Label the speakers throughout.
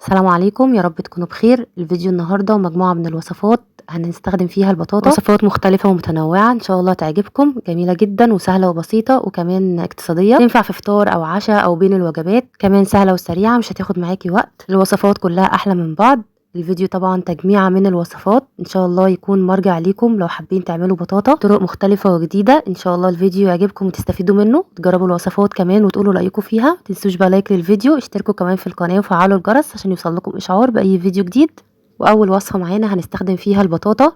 Speaker 1: السلام عليكم، يا رب تكونوا بخير. الفيديو النهارده مجموعة من الوصفات هنستخدم فيها البطاطا، وصفات مختلفة ومتنوعة ان شاء الله تعجبكم. جميلة جدا وسهلة وبسيطة وكمان اقتصادية، تنفع في فطار او عشاء او بين الوجبات، كمان سهلة وسريعة مش هتاخد معاكي وقت. الوصفات كلها احلى من بعض. الفيديو طبعا تجميعة من الوصفات، ان شاء الله يكون مرجع ليكم لو حابين تعملوا بطاطا بطرق مختلفة وجديدة. ان شاء الله الفيديو يعجبكم وتستفيدوا منه، تجربوا الوصفات كمان وتقولوا رأيكم فيها. متنسوش بقى لايك للفيديو، اشتركوا كمان في القناة وفعلوا الجرس عشان يوصلكم اشعار بأي فيديو جديد. واول وصفة معانا هنستخدم فيها البطاطا.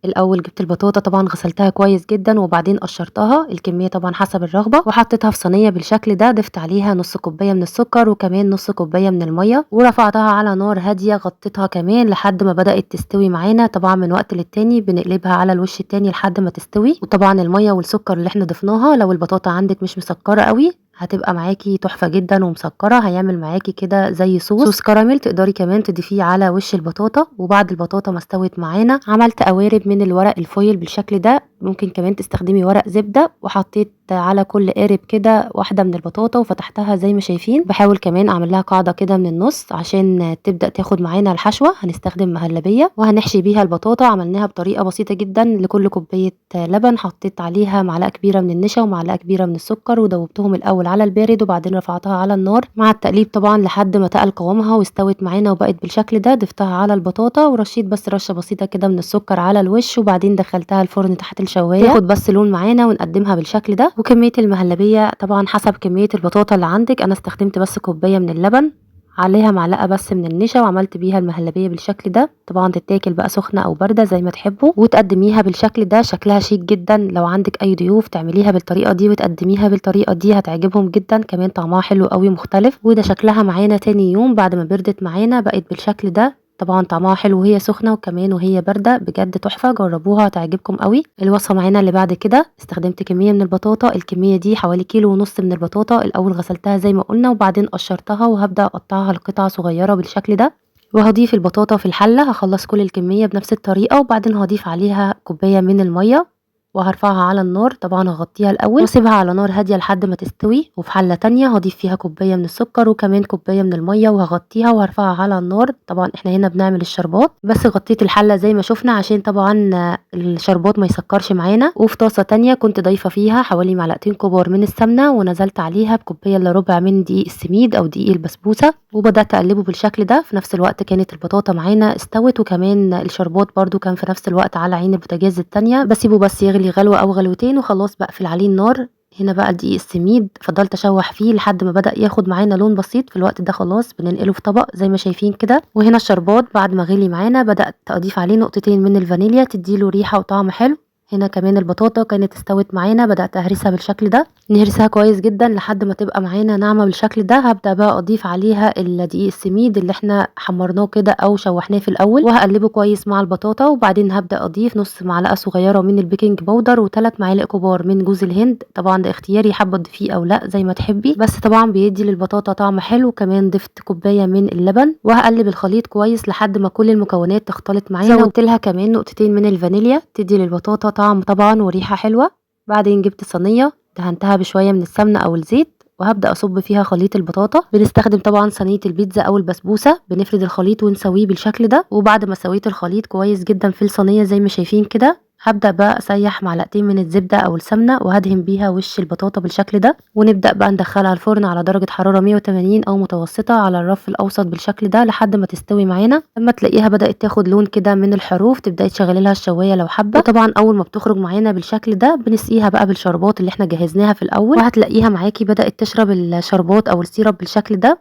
Speaker 1: الاول جبت البطاطا طبعا غسلتها كويس جدا وبعدين قشرتها، الكميه طبعا حسب الرغبه، وحطيتها في صينيه بالشكل ده. ضفت عليها نص كوبايه من السكر وكمان نص كوبايه من الميه، ورفعتها على نار هاديه. غطيتها كمان لحد ما بدات تستوي معانا. طبعا من وقت للتاني بنقلبها على الوش التاني لحد ما تستوي. وطبعا الميه والسكر اللي احنا ضفناها، لو البطاطا عندك مش مسكره قوي هتبقى معاكي تحفه جدا ومسكره، هيعمل معاكي كده زي صوص كراميل. تقدري كمان تضيفيه على وش البطاطا. وبعد البطاطا ما استوت معانا عملت قوارب من الورق الفويل بالشكل ده. ممكن كمان تستخدمي ورق زبده، وحطيت على كل قارب كده واحده من البطاطا وفتحتها زي ما شايفين. بحاول كمان اعمل لها قاعده كده من النص عشان تبدا تاخد معانا الحشوه. هنستخدم مهلبيه وهنحشي بيها البطاطا. عملناها بطريقه بسيطه جدا. لكل كوبايه لبن حطيت عليها معلقه كبيره من النشا ومعلقه كبيره من السكر، ودوبتهم الاول على البارد وبعدين رفعتها على النار مع التقليب طبعا لحد ما تقل قوامها واستوت معانا وبقت بالشكل ده. ضفتها على البطاطا ورشيت بس رشه بسيطه كده من السكر على الوش، وبعدين دخلتها الفرن تحت الشوايه تاخد بس لون معانا ونقدمها بالشكل ده. وكميه المهلبيه طبعا حسب كميه البطاطا اللي عندك. انا استخدمت بس كوبايه من اللبن عليها معلقه بس من النشا وعملت بيها المهلبيه بالشكل ده. طبعا تتاكل بقى سخنه او بارده زي ما تحبوا، وتقدميها بالشكل ده. شكلها شيك جدا. لو عندك اي ضيوف تعمليها بالطريقه دي وتقدميها بالطريقه دي هتعجبهم جدا. كمان طعمها حلو قوي مختلف. وده شكلها معانا تاني يوم بعد ما بردت معانا بقت بالشكل ده. طبعا طعمها حلو وهي سخنه وكمان وهي بارده، بجد تحفه. جربوها هتعجبكم قوي. الوصفه معانا اللي بعد كده استخدمت كميه من البطاطا. الكميه دي حوالي كيلو ونص من البطاطا. الاول غسلتها زي ما قلنا وبعدين قشرتها، وهبدا اقطعها لقطع صغيره بالشكل ده. وهضيف البطاطا في الحله. هخلص كل الكميه بنفس الطريقه وبعدين هضيف عليها كوبايه من الميه وهرفعها على النار. طبعا هغطيها الاول واسيبها على نار هاديه لحد ما تستوي. وفي حله تانية هضيف فيها كوبايه من السكر وكمان كوبايه من الميه وهغطيها وهرفعها على النار. طبعا احنا هنا بنعمل الشربات، بس غطيت الحله زي ما شفنا عشان طبعا الشربات ما يسكرش معانا. وفي طاسه تانية كنت ضايفه فيها حوالي معلقتين كبار من السمنه، ونزلت عليها بكوبايه الا ربع من دقيق السميد او دقيق البسبوسه، وبدات اقلبه بالشكل ده. في نفس الوقت كانت البطاطا معانا استوت، وكمان الشربات برده كان في نفس الوقت على عين البوتاجاز التانية. بسيبه بس يغلي غلوه او غلوتين وخلاص بقفل عليه النار. هنا بقى دقيق السميد فضلت اشوح فيه لحد ما بدأ ياخد معانا لون بسيط. في الوقت ده خلاص بننقله في طبق زي ما شايفين كده. وهنا الشربات بعد ما غلي معانا بدأت اضيف عليه نقطتين من الفانيليا تديله ريحة وطعم حلو. هنا كمان البطاطا كانت استوت معانا، بدأت اهرسها بالشكل ده. نهرسها كويس جدا لحد ما تبقى معانا ناعمة بالشكل ده. هبدأ بقى اضيف عليها الدقيق السميد اللي احنا حمرناه كده او شوحناه في الاول، وهقلبه كويس مع البطاطا. وبعدين هبدأ اضيف نص معلقة صغيرة من البيكنج باودر و3 معالق كبار من جوز الهند. طبعا ده اختياري، حابة تضيفيه او لا زي ما تحبي، بس طبعا بيدي للبطاطا طعم حلو. كمان ضفت كوباية من اللبن وهقلب الخليط كويس لحد ما كل المكونات تختلط معانا. زودت لها كمان نقطتين من الفانيليا تدي للبطاطا طعم طبعا وريحة حلوة. بعدين جبت صينية دهنتها بشوية من السمنة او الزيت وهبدأ أصب فيها خليط البطاطا. بنستخدم طبعا صينية البيتزا أو البسبوسة. بنفرد الخليط ونسويه بالشكل ده. وبعد ما سويت الخليط كويس جدا في الصينية زي ما شايفين كده، هبدأ بقى أسيح معلقتين من الزبدة أو السمنة وهدهن بيها وش البطاطا بالشكل ده. ونبدأ بقى ندخلها الفرن على درجة حرارة 180 أو متوسطة على الرف الأوسط بالشكل ده لحد ما تستوي معانا. لما تلاقيها بدأت تاخد لون كده من الحروف تبدأي تشغلي لها الشواية لو حابة. وطبعا أول ما بتخرج معانا بالشكل ده بنسقيها بقى بالشربات اللي احنا جهزناها في الأول، وهتلاقيها معاكي بدأت تشرب الشربات أو السيرب بالشكل ده.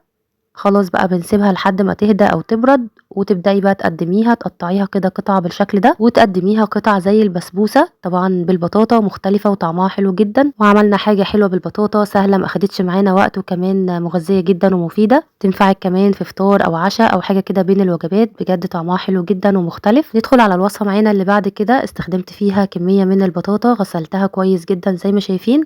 Speaker 1: خلاص بقى بنسيبها لحد ما تهدى او تبرد، وتبداي بقى تقدميها تقطعيها كده قطع بالشكل ده وتقدميها قطع زي البسبوسه طبعا بالبطاطا مختلفه وطعمها حلو جدا. وعملنا حاجه حلوه بالبطاطا سهله ما اخدتش معانا وقت وكمان مغذيه جدا ومفيده، تنفعك كمان في فطار او عشاء او حاجه كده بين الوجبات. بجد طعمها حلو جدا ومختلف. ندخل على الوصفه معانا اللي بعد كده. استخدمت فيها كميه من البطاطا غسلتها كويس جدا زي ما شايفين،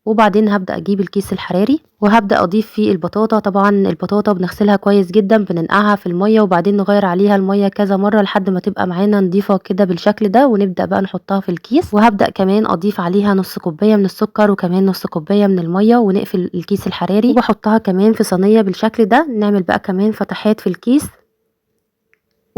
Speaker 1: وبعدين هبدأ اجيب الكيس الحراري وهبدأ اضيف فيه البطاطا. طبعا البطاطا بنغسلها كويس جدا، بننقعها في المية وبعدين نغير عليها المية كذا مرة لحد ما تبقى معانا نضيفة كده بالشكل ده. ونبدأ بقى نحطها في الكيس، وهبدأ كمان اضيف عليها نص كوباية من السكر وكمان نص كوباية من المية ونقفل الكيس الحراري. وبحطها كمان في صينية بالشكل ده. نعمل بقى كمان فتحات في الكيس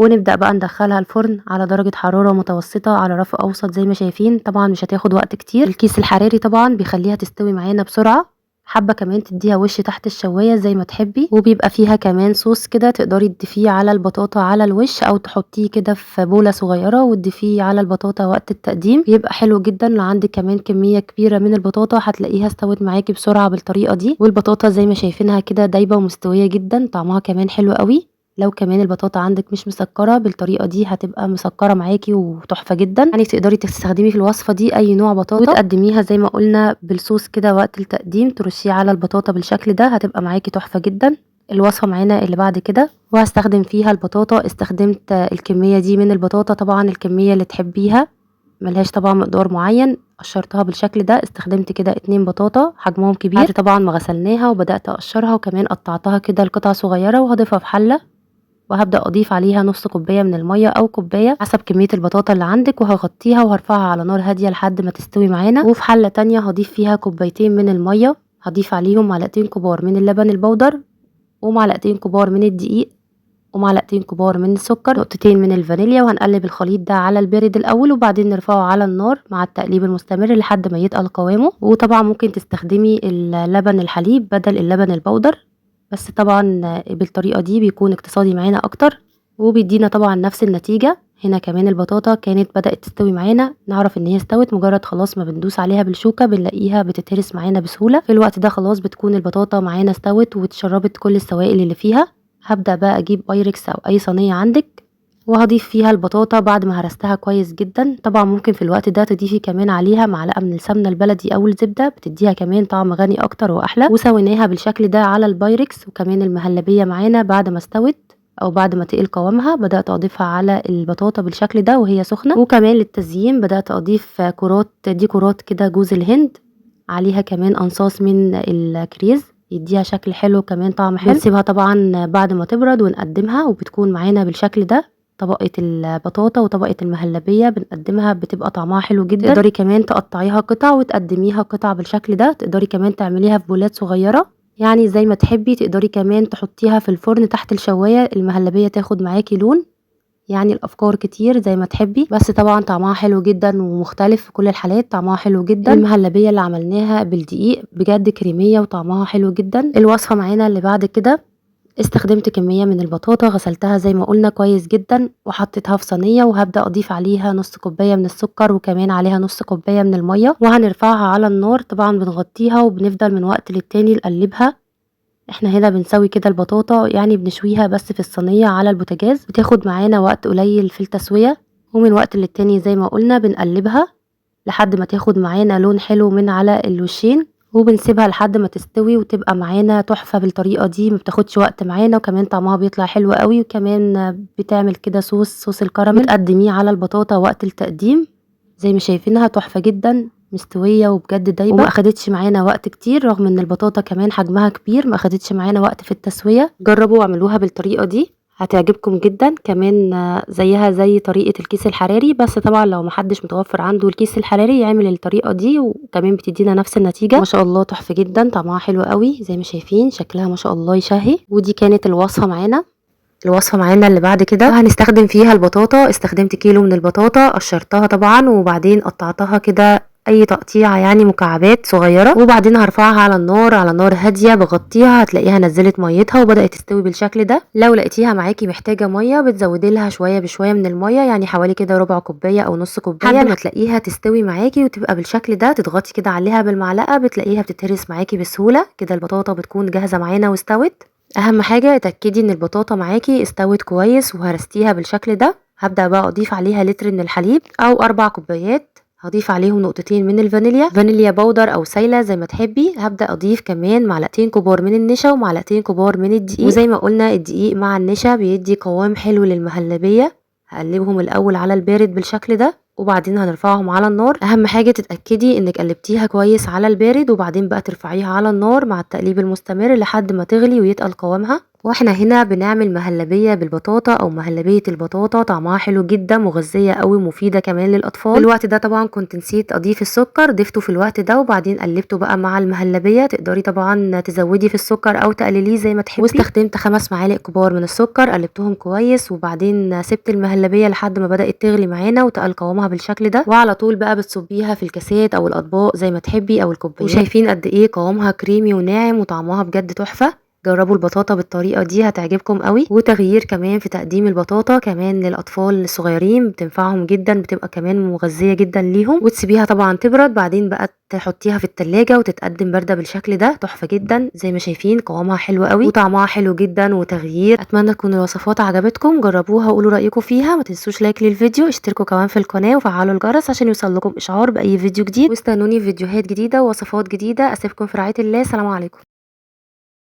Speaker 1: ونبدأ بقى ندخلها الفرن على درجة حرارة متوسطة على رف اوسط زي ما شايفين. طبعا مش هتاخد وقت كتير، الكيس الحراري طبعا بيخليها تستوي معانا بسرعة. حابة كمان تديها وش تحت الشواية زي ما تحبي، وبيبقى فيها كمان صوص كده تقدري تضيفيه على البطاطا على الوش، او تحطيه كده في بولة صغيرة وتضيفيه على البطاطا وقت التقديم، بيبقى حلو جدا. لو عندك كمان كمية كبيرة من البطاطا هتلاقيها استوت معاكي بسرعة بالطريقة دي. والبطاطا زي ما شايفينها كده دايبة ومستوية جدا، طعمها كمان حلو قوي. لو كمان البطاطا عندك مش مسكرة بالطريقة دي هتبقى مسكرة معاكي وتحفة جدا. يعني تقدري تستخدمي في الوصفة دي اي نوع بطاطا وتقدميها زي ما قلنا بالصوص كده وقت التقديم، ترشيه على البطاطا بالشكل ده هتبقى معاكي تحفة جدا. الوصفة معانا اللي بعد كده وهستخدم فيها البطاطا، استخدمت الكمية دي من البطاطا، طبعا الكمية اللي تحبيها ملهاش طبعا مقدار معين. قشرتها بالشكل ده، استخدمت كده 2 بطاطا حجمهم كبير، بعد طبعا ما غسلناها وبدأت اقشرها، وكمان قطعتها كده لقطع صغيرة وهضيفها في حلة، وهبدأ أضيف عليها نص كوباية من المية أو كوباية حسب كمية البطاطا اللي عندك، وهغطيها وهرفعها على نار هادية لحد ما تستوي معانا. وفي حلة تانية هضيف فيها كوبايتين من المية، هضيف عليهم معلقتين كبار من اللبن البودر، ومعلقتين كبار من الدقيق، ومعلقتين كبار من السكر، نقطتين من الفانيليا، وهنقلب الخليط ده على البارد الاول، وبعدين نرفعه على النار مع التقليب المستمر لحد ما يتقل قوامه. وطبعا ممكن تستخدمي اللبن الحليب بدل اللبن البودر، بس طبعا بالطريقة دي بيكون اقتصادي معانا اكتر وبيدينا طبعا نفس النتيجة. هنا كمان البطاطا كانت بدأت تستوي معانا، نعرف ان هي استوت مجرد خلاص ما بندوس عليها بالشوكة بنلاقيها بتتهرس معانا بسهولة. في الوقت ده خلاص بتكون البطاطا معانا استوت واتشربت كل السوائل اللي فيها. هبدأ بقى اجيب بايركس او اي صينية عندك، وهضيف فيها البطاطا بعد ما هرستها كويس جدا. طبعا ممكن في الوقت ده تضيفي كمان عليها معلقة من السمنة البلدي او الزبدة، بتديها كمان طعم غني اكتر واحلى. وسويناها بالشكل ده على البايركس. وكمان المهلبية معانا بعد ما استوت او بعد ما تقل قوامها بدأت اضيفها على البطاطا بالشكل ده وهي سخنة. وكمان للتزيين بدأت اضيف كرات كده جوز الهند، عليها كمان انصاص من الكريز يديها شكل حلو كمان طعم حلو. بنسيبها طبعا بعد ما تبرد ونقدمها، وبتكون معانا بالشكل ده طبقة البطاطا وطبقة المهلبية بنقدمها، بتبقى طعمها حلو جدا. تقدري كمان تقطعيها قطع وتقدميها قطع بالشكل ده، تقدري كمان تعمليها في بولات صغيرة يعني زي ما تحبي. تقدري كمان تحطيها في الفرن تحت الشواية، المهلبية تاخد معاكي لون. يعني الافكار كتير زي ما تحبي، بس طبعا طعمها حلو جدا ومختلف في كل الحالات، طعمها حلو جدا. المهلبيه اللي عملناها بالدقيق بجد كريميه وطعمها حلو جدا. الوصفه معانا اللي بعد كده استخدمت كميه من البطاطا، غسلتها زي ما قلنا كويس جدا وحطيتها في صينيه، وهبدا اضيف عليها نص كوبايه من السكر وكمان عليها نص كوبايه من الميه، وهنرفعها على النار. طبعا بنغطيها وبنفضل من وقت للتاني نقلبها. احنا هنا بنسوي كده البطاطا يعني بنشويها بس في الصينية على البوتاجاز، بتاخد معانا وقت قليل في التسوية. ومن وقت للتاني زي ما قلنا بنقلبها لحد ما تاخد معانا لون حلو من على الوشين، وبنسيبها لحد ما تستوي وتبقى معانا تحفة بالطريقة دي. ما بتاخدش وقت معانا، وكمان طعمها بيطلع حلو قوي. وكمان بتعمل كده صوص الكراميل بتقدميه على البطاطا وقت التقديم زي ما شايفينها تحفة جدا، مستوية وبجد دايبة وما اخدتش معانا وقت كتير، رغم ان البطاطا كمان حجمها كبير ما اخدتش معانا وقت في التسوية. جربوا واعملوها بالطريقة دي هتعجبكم جدا. كمان زيها زي طريقة الكيس الحراري، بس طبعا لو محدش متوفر عنده الكيس الحراري يعمل الطريقة دي، وكمان بتدينا نفس النتيجة. ما شاء الله تحفة جدا، طعمها حلو قوي زي ما شايفين، شكلها ما شاء الله يشهي. ودي كانت الوصفة معانا. الوصفة معانا اللي بعد كده هنستخدم فيها البطاطا. استخدمت كيلو من البطاطا، قشرتها طبعا وبعدين قطعتها كده اي تقطيعة يعني مكعبات صغيرة، وبعدين هرفعها على نار هادية بغطيها. هتلاقيها نزلت ميتها وبدأت تستوي بالشكل ده. لو لقيتيها معاكي محتاجة مية بتزودي لها شوية بشوية من المية، يعني حوالي كده ربع كوباية او نص كوباية لحد ما تلاقيها تستوي معاكي وتبقى بالشكل ده. تضغطي كده عليها بالمعلقة بتلاقيها بتتهرس معاكي بسهولة كده. البطاطا بتكون جاهزة معانا واستوت. اهم حاجة اتأكدي ان البطاطا معاكي استوت كويس وهرستيها بالشكل ده. هبدأ بقى اضيف عليها لتر من الحليب او 4 كوبايات. هضيف عليهم نقطتين من الفانيليا، فانيليا بودر او سايله زي ما تحبي. هبدأ اضيف كمان معلقتين كبار من النشا ومعلقتين كبار من الدقيق، وزي ما قلنا الدقيق مع النشا بيدي قوام حلو للمهلبية. هقلبهم الاول على البارد بالشكل ده، وبعدين هنرفعهم على النار. اهم حاجة تتأكدي انك قلبتيها كويس على البارد، وبعدين بقى ترفعيها على النار مع التقليب المستمر لحد ما تغلي ويتقل قوامها. واحنا هنا بنعمل مهلبية بالبطاطا او مهلبية البطاطا، طعمها حلو جدا، مغذية قوي، مفيدة كمان للاطفال. في الوقت ده طبعا كنت نسيت اضيف السكر، ضفته في الوقت ده وبعدين قلبته بقى مع المهلبية. تقدري طبعا تزودي في السكر او تقلليه زي ما تحبي. واستخدمت 5 معالق كبار من السكر، قلبتهم كويس وبعدين سبت المهلبية لحد ما بدأت تغلي معانا وتقل قوامها بالشكل ده. وعلى طول بقى بتصبيها في الكاسات او الاطباق زي ما تحبي او الكوبايات. وشايفين قد ايه قوامها كريمي وناعم وطعمها بجد تحفة. جربوا البطاطا بالطريقة دي هتعجبكم قوي. وتغيير كمان في تقديم البطاطا كمان للأطفال الصغيرين، بتنفعهم جدا، بتبقى كمان مغذية جدا ليهم. وتسيبيها طبعا تبرد، بعدين بقى تحطيها في التلاجة وتتقدم باردة بالشكل ده. تحفة جدا زي ما شايفين، قوامها حلو قوي وطعمها حلو جدا وتغيير. اتمنى تكون الوصفات عجبتكم، جربوها وقولوا رأيكم فيها. ما تنسوش لايك للفيديو، اشتركوا كمان في القناة وفعلوا الجرس عشان يوصلكم اشعار بأي فيديو جديد. واستنوني في فيديوهات جديدة ووصفات جديدة. اسيبكم في رعاية الله، سلام عليكم.